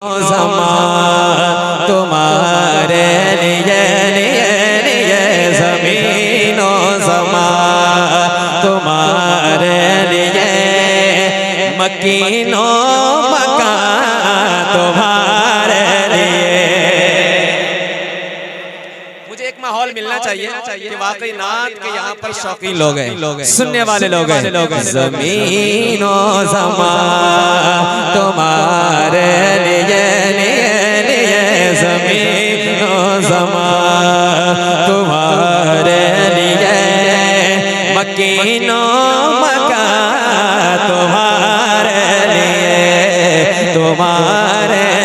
ज़मा तुम्हारे लिए ज़मीनो ज़मा तुम्हारे लिए मकीनो मकान तुम्हारे लिए। मुझे एक माहौल मिलना चाहिए कि वाकई नात के यहाँ पर शौकीन लोग हैं, सुनने वाले लोग हैं। ज़मीनो ज़मा तुम्हारे लिए ज़मीनो ज़मा तुम्हारे लिए मकीनो मकान तुम्हारे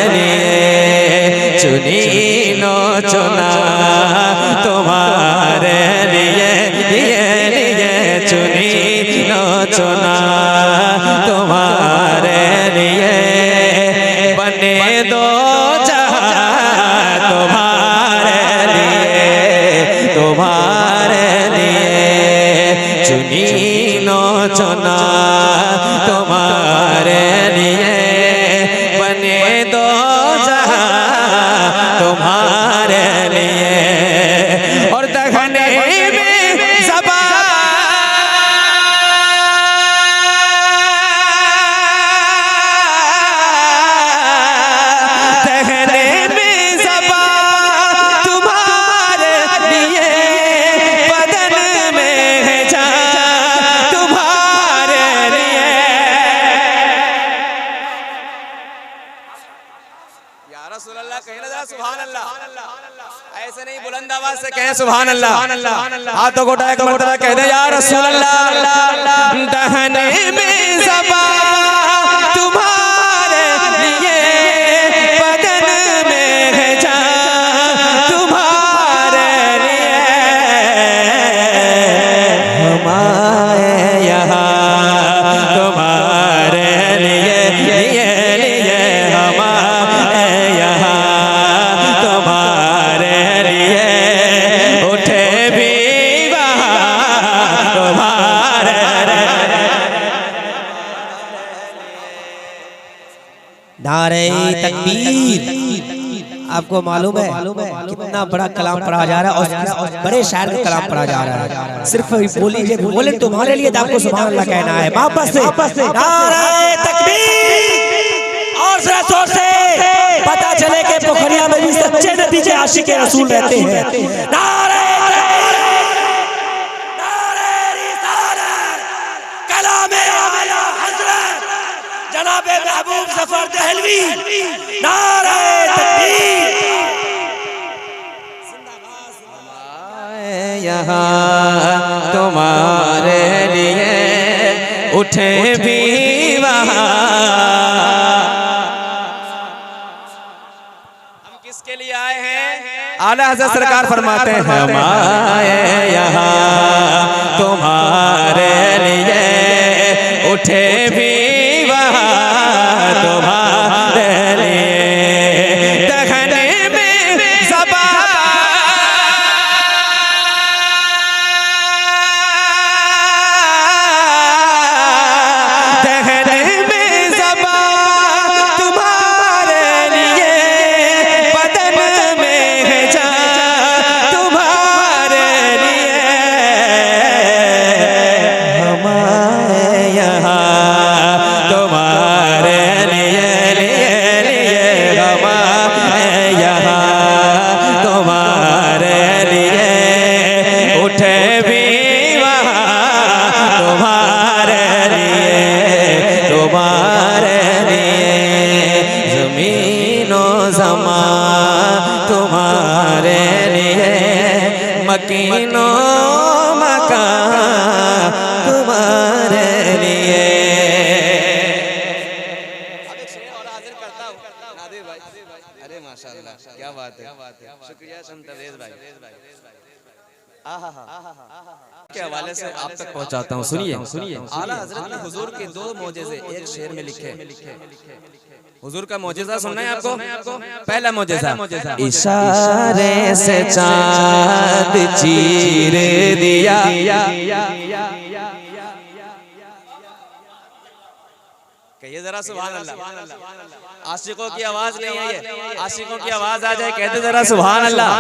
लिए चुनी नो चुना तुम्हारे लिए चुनी नो चुना तुम्हारे लिए बने दो चुनी नो चुना तुम्हारे लिए बने दो जहां तुम्हारे लिए। और दखने में ज़बा दखने में ज़बा तुम्हारे लिए बदन में है तुम्हारे लिए। या रसूल अल्लाह कहे ना सुभान अल्लाह, ऐसे नहीं बुलंद आवाज से कहें सुभान अल्लाह। हाथों को उठाए मर्तबा कह दे या रसूल अल्लाह। दहने में ज़बा तुम्हारे लिए बदन में है तुम्हारे लिए। हमारे यहाँ तुम्हारे लिए हमारे यहाँ तुम्हारे लिए उठे भी वहाँ तुम्हारे नारे तकबीर। आपको मालूम है कितना बड़ा कलाम पढ़ा जा रहा है और बड़े शायर का कलाम पढ़ा जा रहा है। सिर्फ बोले तुम्हारे लिए तो आपको सुभान अल्लाह कहना है। वापस से नारे तकबीर और जरा जोर से पता चले कि पोखरिया में भी सच्चे नतीजे आशिक रसूल रहते हैं। नारे कलामे आला हज़रत जनाबे महबूब ज़फ़र दहलवी। नारे तकबीर। यहाँ तुम्हारे लिए उठे भी वहाँ। हम किसके लिए आए हैं? आला हज़रत सरकार फरमाते हैं हमारे यहाँ तुम्हारे लिए उठे भी वहाँ तुम्हारे लिए। दखने में ज़बा दखने में ज़बा तुम्हारे लिए बदन में है तुम्हारे लिए। हमारे यहाँ तुम्हारे लिए हमारे यहाँ तुम्हारे लिए उठे भी वहाँ तुम्हारे लिए ज़मीनो ज़मा तुम्हारे लिए मकीनो मकान तुम्हारे लिए। अरे माशाअल्लाह क्या बात है, शुक्रिया शमतरेज भाई। के हवाले से आप तक पहुंचाता हूं। सुनिए आला हजरत ने हुजूर के दो मौजज़े एक शेर में लिखे। हुजूर का मौजज़ा सुनना है आपको। पहला मौजज़ा इशारे से चाँद चीर दिया कहिए जरा सुभान अल्लाह। आशिकों की आवाज नहीं है ये, आशिकों की आवाज आ जाए कहते जरा सुभान अल्लाह।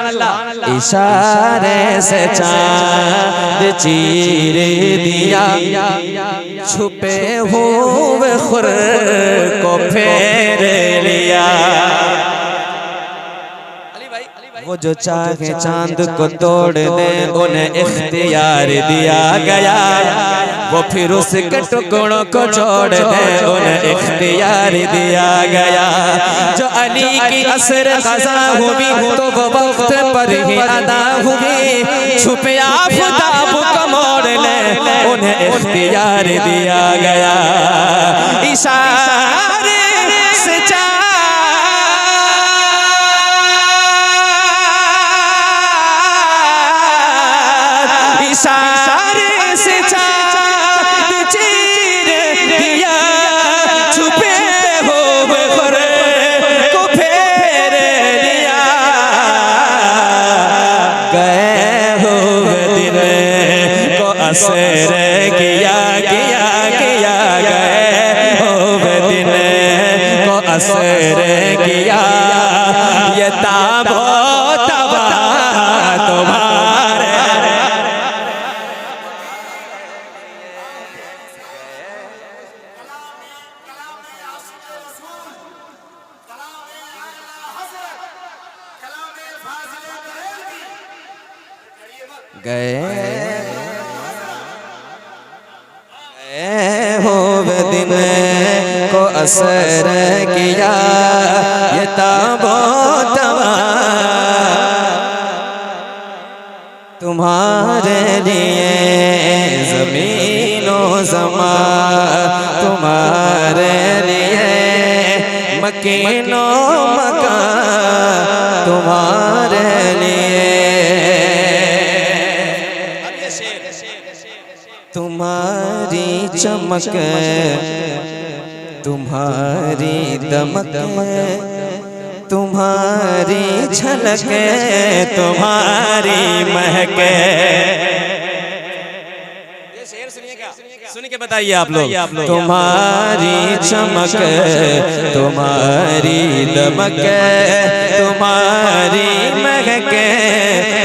इशारे से चांद चीर दिया, छुपे हुए खुर को फेर लिया। वो जो चाहे चांद को तोड़ दे उन्हें इख्तियार दिया गया, वो फिर उसके टुकड़ों को छोड़ दे उन्हें इख्तियार दिया गया। जो अली की असर क़ज़ा हुई तो वो वक्त पर ही अदा हुई, छुपे आफ़ताब को मोड़ ले उन्हें इख्तियार दिया गया। इशारे से इशारे से चांद चीर दिया, छुपे हुए खुर को फेर लिया। गए हुए दिन को असर किया किया किया, गए हुए दिन को असर किया। ये ताबो तबा तुम्हारे गए हुए दिन को असर किया। ये ताबो तबा तुम्हारे लिए, ज़मीनो ज़मा तुम्हारे लिए, मकीनो मकान तुम्हारे लिए। तुम्हारी चमक तुम्हारी दमक, तुम्हारी झलक तुम्हारी महक। ये शेर सुनिएगा, सुन के बताइए आप लोग। तुम्हारी चमक तुम्हारी दमक, तुम्हारी महक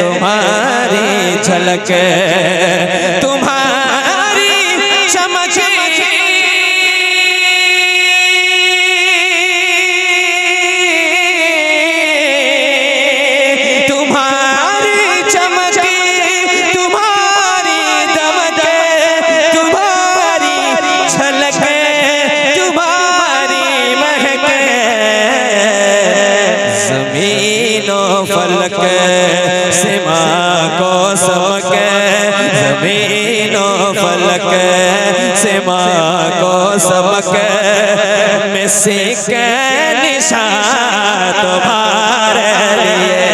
तुम्हारी झलक, तुम्हारी चमक तुम्हारी चमक तुम्हारी दमक, तुम्हारी झलक तुम्हारी महक। ज़मीनों फलक सिमा को समक, ज़मीनों फलक सिमा को सबक, मिसी के निशान तुम्हारे लिए,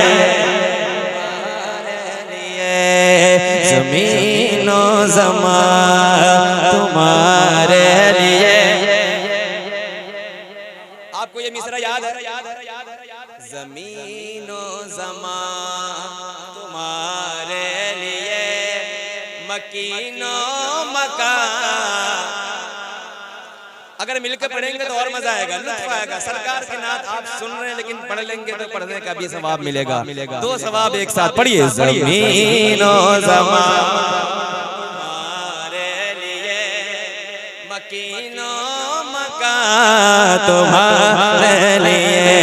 ज़मीनो ज़मा तुम्हारे लिए। आपको ये मिसरा याद है? ज़मीनो ज़मा तुम्हारे लिए, मकीनो मकान। अगर मिलकर पढ़ेंगे तो और मजा आएगा, लुत्फ आएगा। सरकार के नात आप सुन रहे हैं लेकिन पढ़ लेंगे तो पढ़ने का भी सवाब मिलेगा। दो सवाब एक साथ पढ़िए। ज़मीनो ज़मा तुम्हारे लिए, मकीनो मकान तुम्हारे लिए।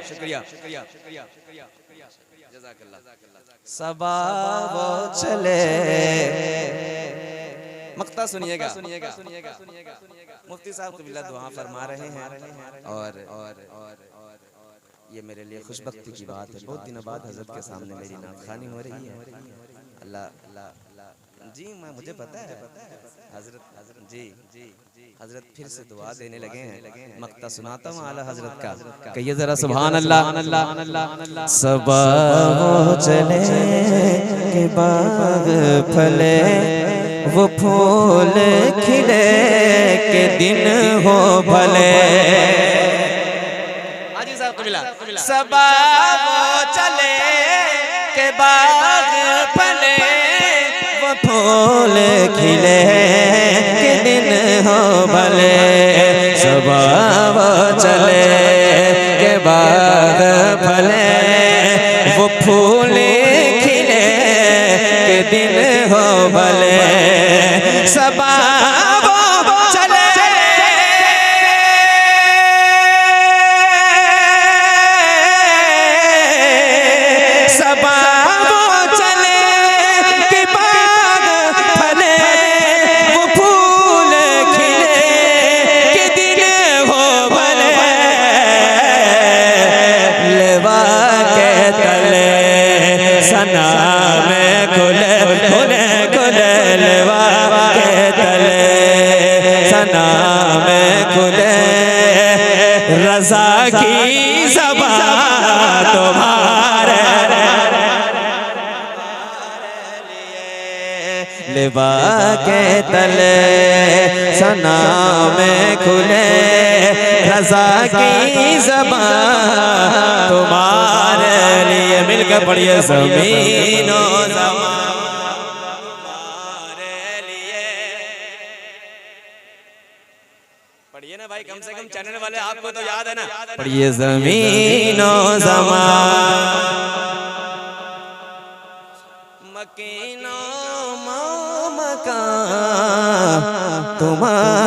शुक्रिया शुक्रिया शुक्रिया जज़ाकल्लाह। सबा वो चले, मक्ता सुनिएगा। मुफ्ती साहब कबीला दुआ फरमा रहे हैं और ये मेरे लिए खुशबख्ती की बात है। बहुत दिनों बाद हजरत के सामने मेरी नाख़वानी हो रही है। अल्लाह जी, मुझे पता है हजरत जी हजरत फिर से दुआ देने लगे हैं। मक्ता सुनाता हूँ आला हजरत का, कहिए जरा सुभान अल्लाह। सबा वो चले के बाग फले, वो फूल खिले के दिन हो भले। सबा वो चले के बाग फले, वो फूल खिले के दिन हो भले, सुबह वो चले के बाग फले, वो फूल खिले के दिन हो भले, सबा वो चले सबा वो चले के बाग फले, वो फूल खिले के दिन हो भले, लेवा के तले सना में खुले खुले खुले, लेवा के तले सना में खुले, रज़ा की ज़बां तुम्हारे लेवा के तले सना में खुले, रज़ा की ज़बां तुम्हारे लिए। मिलकर पढ़िए ज़मीनो ज़मां तुम्हारे लिए। पढ़िए ना भाई, कम से कम चैनल वाले आपको तो याद है ना। पढ़िए ज़मीनो ज़मां मकीनो मकान तुम्हारे